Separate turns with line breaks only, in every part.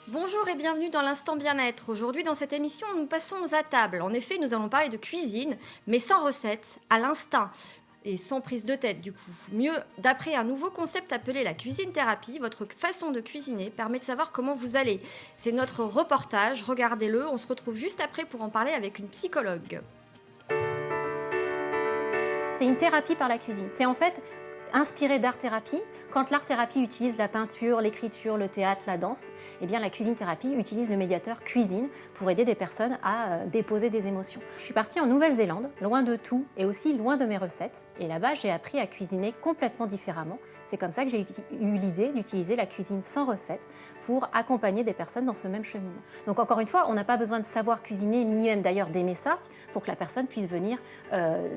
Bonjour et bienvenue dans l'Instant Bien-être. Aujourd'hui, dans cette émission, nous passons à table. En effet, nous allons parler de cuisine, mais sans recette, à l'instinct et sans prise de tête du coup. Mieux, d'après un nouveau concept appelé la cuisine thérapie, votre façon de cuisiner permet de savoir comment vous allez. C'est notre reportage, regardez-le, on se retrouve juste après pour en parler avec une psychologue.
C'est une thérapie par la cuisine. C'est en fait inspiré d'art-thérapie. Quand l'art-thérapie utilise la peinture, l'écriture, le théâtre, la danse, eh bien la cuisine-thérapie utilise le médiateur cuisine pour aider des personnes à déposer des émotions. Je suis partie en Nouvelle-Zélande, loin de tout et aussi loin de mes recettes. Et là-bas, j'ai appris à cuisiner complètement différemment. C'est comme ça que j'ai eu l'idée d'utiliser la cuisine sans recette pour accompagner des personnes dans ce même cheminement. Donc encore une fois, on n'a pas besoin de savoir cuisiner, ni même d'ailleurs d'aimer ça, pour que la personne puisse venir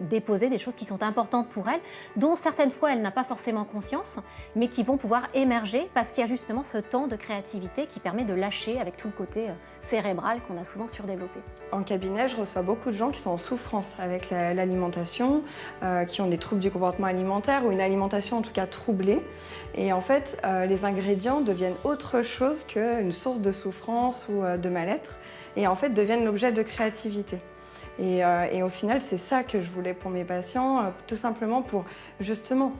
déposer des choses qui sont importantes pour elle, dont certaines fois elle n'a pas forcément conscience, mais qui vont pouvoir émerger parce qu'il y a justement ce temps de créativité qui permet de lâcher avec tout le côté cérébral qu'on a souvent surdéveloppé.
En cabinet, je reçois beaucoup de gens qui sont en souffrance avec l'alimentation, qui ont des troubles du comportement alimentaire ou une alimentation en tout cas troublée. Et en fait, les ingrédients deviennent autre chose qu'une source de souffrance ou de mal-être et en fait deviennent l'objet de créativité. Et au final, c'est ça que je voulais pour mes patients, tout simplement pour justement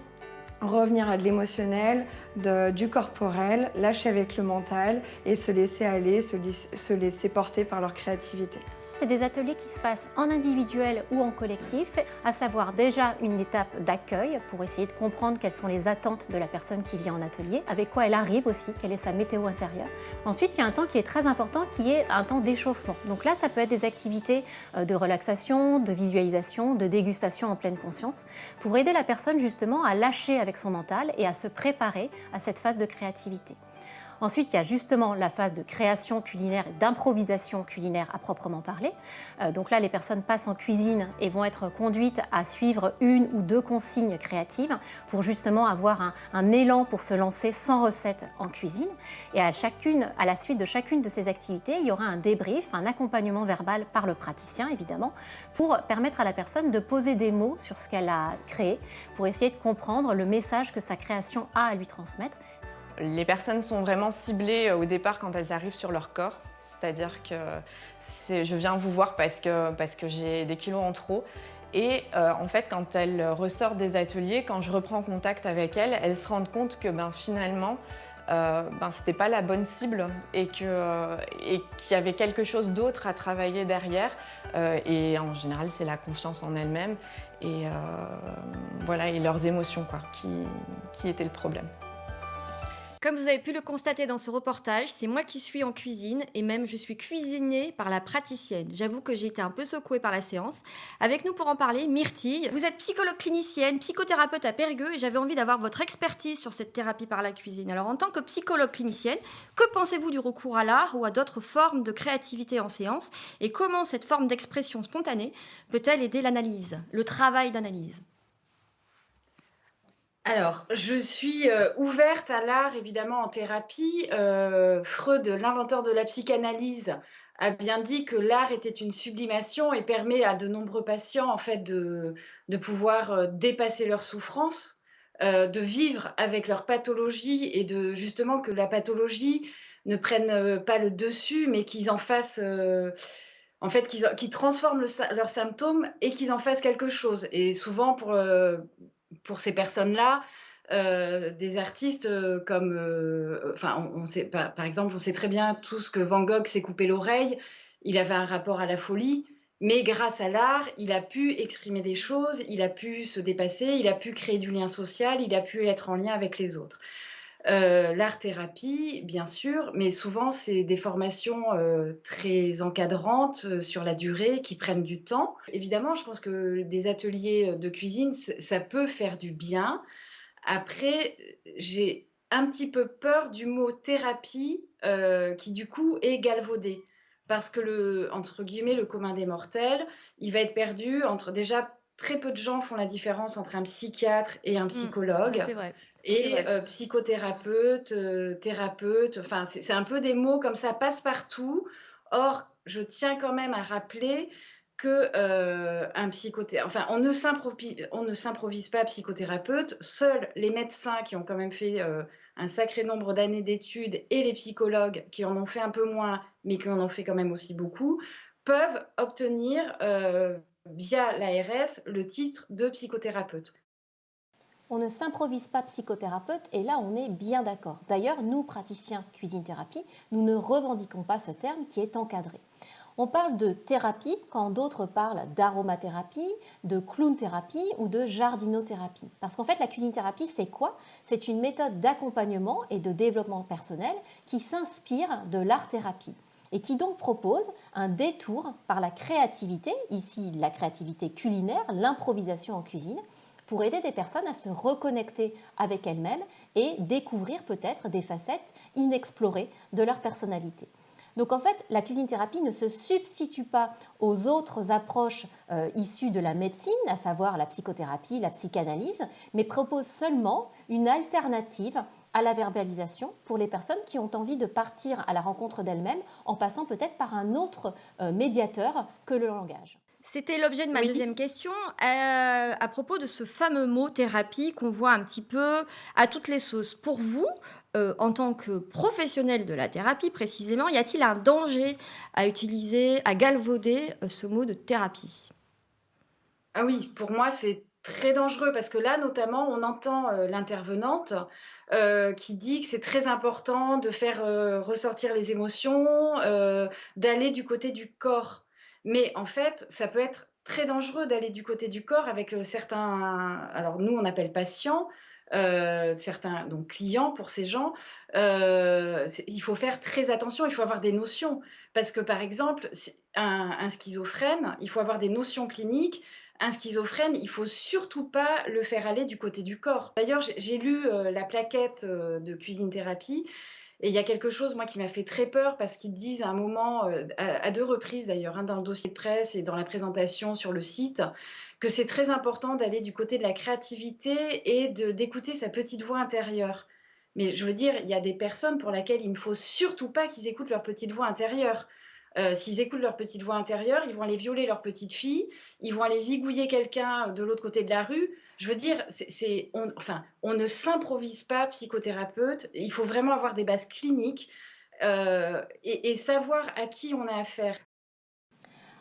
revenir à de l'émotionnel, du corporel, lâcher avec le mental et se laisser aller, se laisser porter par leur créativité.
C'est des ateliers qui se passent en individuel ou en collectif, à savoir déjà une étape d'accueil pour essayer de comprendre quelles sont les attentes de la personne qui vient en atelier, avec quoi elle arrive aussi, quelle est sa météo intérieure. Ensuite, il y a un temps qui est très important, qui est un temps d'échauffement. Donc là, ça peut être des activités de relaxation, de visualisation, de dégustation en pleine conscience, pour aider la personne justement à lâcher avec son mental et à se préparer à cette phase de créativité. Ensuite, il y a justement la phase de création culinaire et d'improvisation culinaire à proprement parler. Donc là, les personnes passent en cuisine et vont être conduites à suivre une ou deux consignes créatives pour justement avoir un élan pour se lancer sans recette en cuisine. Et à la suite de chacune de ces activités, il y aura un débrief, un accompagnement verbal par le praticien évidemment, pour permettre à la personne de poser des mots sur ce qu'elle a créé, pour essayer de comprendre le message que sa création a à lui transmettre.
Les personnes sont vraiment ciblées au départ quand elles arrivent sur leur corps. C'est-à-dire que je viens vous voir parce que j'ai des kilos en trop. Et en fait, quand elles ressortent des ateliers, quand je reprends contact avec elles, elles se rendent compte que finalement, c'était pas la bonne cible et qu'il y avait quelque chose d'autre à travailler derrière. Et en général, c'est la confiance en elles-mêmes et, et leurs émotions qui étaient le problème.
Comme vous avez pu le constater dans ce reportage, c'est moi qui suis en cuisine et même je suis cuisinée par la praticienne. J'avoue que j'ai été un peu secouée par la séance. Avec nous pour en parler, Myrtille. Vous êtes psychologue clinicienne, psychothérapeute à Périgueux et j'avais envie d'avoir votre expertise sur cette thérapie par la cuisine. Alors en tant que psychologue clinicienne, que pensez-vous du recours à l'art ou à d'autres formes de créativité en séance et comment cette forme d'expression spontanée peut-elle aider l'analyse, le travail d'analyse ?
Alors, je suis ouverte à l'art, évidemment, en thérapie. Freud, l'inventeur de la psychanalyse, a bien dit que l'art était une sublimation et permet à de nombreux patients, en fait, de pouvoir dépasser leur souffrance, de vivre avec leur pathologie et de justement que la pathologie ne prenne pas le dessus, mais qu'ils en fassent, en fait, qu'ils transforment leurs symptômes et qu'ils en fassent quelque chose. Et souvent, pour ces personnes-là, des artistes, comme, enfin, on sait par exemple, on sait très bien tous que Van Gogh s'est coupé l'oreille. Il avait un rapport à la folie, mais grâce à l'art, il a pu exprimer des choses, il a pu se dépasser, il a pu créer du lien social, il a pu être en lien avec les autres. L'art-thérapie, bien sûr, mais souvent, c'est des formations, très encadrantes, sur la durée, qui prennent du temps. Évidemment, je pense que des ateliers, de cuisine, ça peut faire du bien. Après, j'ai un petit peu peur du mot thérapie, qui du coup est galvaudé. Parce que entre guillemets, «le commun des mortels», il va être perdu entre déjà, très peu de gens font la différence entre un psychiatre et un
Ça
psychologue
c'est vrai.
et psychothérapeute, thérapeute, enfin c'est un peu des mots comme ça passe-partout. Or, je tiens quand même à rappeler Enfin, on ne s'improvise pas psychothérapeute. Seuls les médecins qui ont quand même fait un sacré nombre d'années d'études et les psychologues qui en ont fait un peu moins, mais qui en ont fait quand même aussi beaucoup, peuvent obtenir via l'ARS le titre de psychothérapeute.
On ne s'improvise pas psychothérapeute et là on est bien d'accord. D'ailleurs, nous praticiens cuisine-thérapie, nous ne revendiquons pas ce terme qui est encadré. On parle de thérapie quand d'autres parlent d'aromathérapie, de clown-thérapie ou de jardinothérapie. Parce qu'en fait, la cuisine-thérapie, c'est quoi? C'est une méthode d'accompagnement et de développement personnel qui s'inspire de l'art-thérapie et qui donc propose un détour par la créativité, ici la créativité culinaire, l'improvisation en cuisine, pour aider des personnes à se reconnecter avec elles-mêmes et découvrir peut-être des facettes inexplorées de leur personnalité. Donc en fait, la cuisine-thérapie ne se substitue pas aux autres approches issues de la médecine, à savoir la psychothérapie, la psychanalyse, mais propose seulement une alternative à la verbalisation pour les personnes qui ont envie de partir à la rencontre d'elles-mêmes en passant peut-être par un autre médiateur que le langage.
C'était l'objet de ma
Oui.
deuxième question à propos de ce fameux mot thérapie qu'on voit un petit peu à toutes les sauces. Pour vous, en tant que professionnel de la thérapie précisément, y a-t-il un danger à utiliser, à galvauder ce mot de thérapie?
Ah oui, pour moi, c'est très dangereux parce que là, notamment, on entend l'intervenante qui dit que c'est très important de faire ressortir les émotions, d'aller du côté du corps. Mais en fait, ça peut être très dangereux d'aller du côté du corps avec certains, alors nous, on appelle patients, certains donc clients pour ces gens. Il faut faire très attention, il faut avoir des notions. Parce que, par exemple, un schizophrène, il faut avoir des notions cliniques. Un schizophrène, il faut surtout pas le faire aller du côté du corps. D'ailleurs, j'ai lu la plaquette de cuisine thérapie et il y a quelque chose, moi, qui m'a fait très peur parce qu'ils disent à un moment, à 2 reprises d'ailleurs, hein, dans le dossier de presse et dans la présentation sur le site, que c'est très important d'aller du côté de la créativité et d'écouter sa petite voix intérieure. Mais je veux dire, il y a des personnes pour lesquelles il ne faut surtout pas qu'ils écoutent leur petite voix intérieure. S'ils écoutent leur petite voix intérieure, ils vont aller violer leur petite fille, ils vont aller zigouiller quelqu'un de l'autre côté de la rue. Je veux dire, on ne s'improvise pas psychothérapeute. Il faut vraiment avoir des bases cliniques et savoir à qui on a affaire.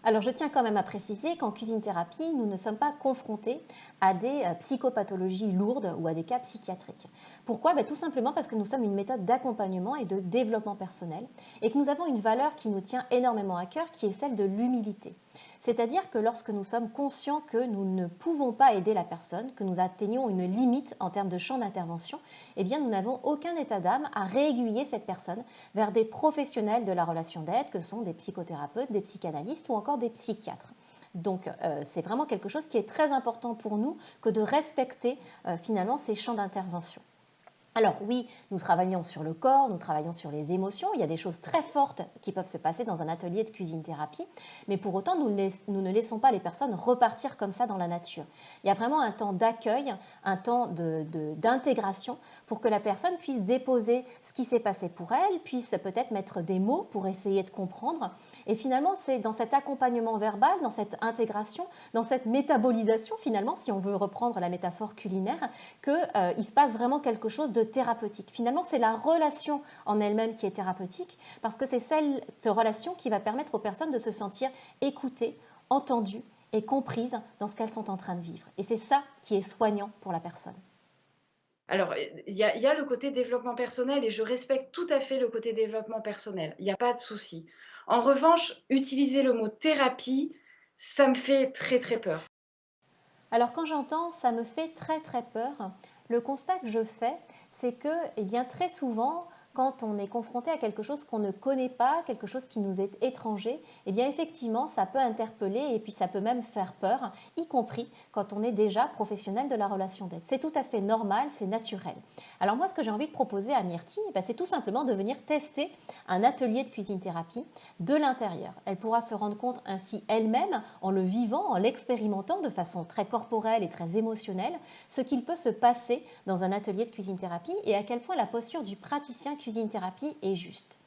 Alors je tiens quand même à préciser qu'en cuisine-thérapie, nous ne sommes pas confrontés à des psychopathologies lourdes ou à des cas psychiatriques. Pourquoi? Tout simplement parce que nous sommes une méthode d'accompagnement et de développement personnel et que nous avons une valeur qui nous tient énormément à cœur qui est celle de l'humilité. C'est-à-dire que lorsque nous sommes conscients que nous ne pouvons pas aider la personne, que nous atteignons une limite en termes de champ d'intervention, eh bien nous n'avons aucun état d'âme à réaiguiller cette personne vers des professionnels de la relation d'aide que sont des psychothérapeutes, des psychanalystes ou encore des psychiatres. Donc c'est vraiment quelque chose qui est très important pour nous que de respecter finalement ces champs d'intervention. Alors oui, nous travaillons sur le corps, nous travaillons sur les émotions, il y a des choses très fortes qui peuvent se passer dans un atelier de cuisine-thérapie, mais pour autant nous ne laissons pas les personnes repartir comme ça dans la nature. Il y a vraiment un temps d'accueil, un temps d'intégration pour que la personne puisse déposer ce qui s'est passé pour elle, puisse peut-être mettre des mots pour essayer de comprendre. Et finalement, c'est dans cet accompagnement verbal, dans cette intégration, dans cette métabolisation finalement, si on veut reprendre la métaphore culinaire, qu'il se passe vraiment quelque chose de thérapeutique. Finalement, c'est la relation en elle-même qui est thérapeutique parce que c'est cette relation qui va permettre aux personnes de se sentir écoutées, entendues et comprises dans ce qu'elles sont en train de vivre. Et c'est ça qui est soignant pour la personne.
Alors, il y a le côté développement personnel et je respecte tout à fait le côté développement personnel. Il n'y a pas de souci. En revanche, utiliser le mot thérapie, ça me fait très, très peur.
Alors quand j'entends « ça me fait très très peur », le constat que je fais, c'est que bien, très souvent, quand on est confronté à quelque chose qu'on ne connaît pas, quelque chose qui nous est étranger, bien effectivement, ça peut interpeller et puis ça peut même faire peur, y compris quand on est déjà professionnel de la relation d'aide. C'est tout à fait normal, c'est naturel. Alors moi, ce que j'ai envie de proposer à Myrtille, c'est tout simplement de venir tester un atelier de cuisine-thérapie de l'intérieur. Elle pourra se rendre compte ainsi elle-même, en le vivant, en l'expérimentant de façon très corporelle et très émotionnelle, ce qu'il peut se passer dans un atelier de cuisine-thérapie et à quel point la posture du praticien cuisine-thérapie est juste.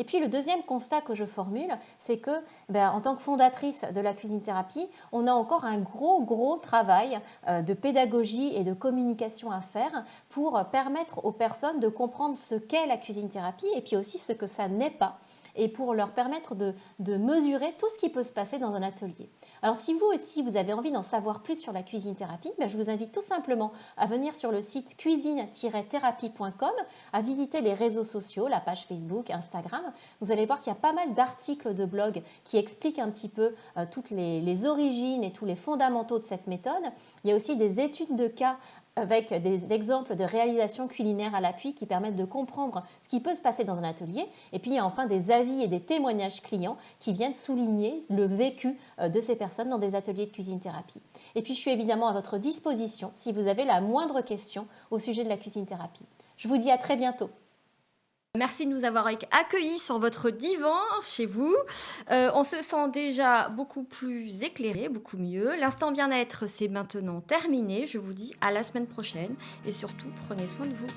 Et puis le deuxième constat que je formule, c'est que en tant que fondatrice de la cuisine thérapie, on a encore un gros travail de pédagogie et de communication à faire pour permettre aux personnes de comprendre ce qu'est la cuisine thérapie et puis aussi ce que ça n'est pas, et pour leur permettre de mesurer tout ce qui peut se passer dans un atelier. Alors si vous aussi vous avez envie d'en savoir plus sur la cuisine thérapie, je vous invite tout simplement à venir sur le site cuisine-thérapie.com, à visiter les réseaux sociaux, la page Facebook, Instagram. Vous allez voir qu'il y a pas mal d'articles de blog qui expliquent un petit peu toutes les origines et tous les fondamentaux de cette méthode. Il y a aussi des études de cas avec des exemples de réalisation culinaire à l'appui qui permettent de comprendre ce qui peut se passer dans un atelier. Et puis il y a enfin des avis et des témoignages clients qui viennent souligner le vécu de ces personnes dans des ateliers de cuisine thérapie. Et puis je suis évidemment à votre disposition si vous avez la moindre question au sujet de la cuisine thérapie. Je vous dis à très bientôt.
Merci de nous avoir accueillis sur votre divan chez vous. On se sent déjà beaucoup plus éclairé, beaucoup mieux. L'instant bien-être, c'est maintenant terminé. Je vous dis à la semaine prochaine et surtout, prenez soin de vous.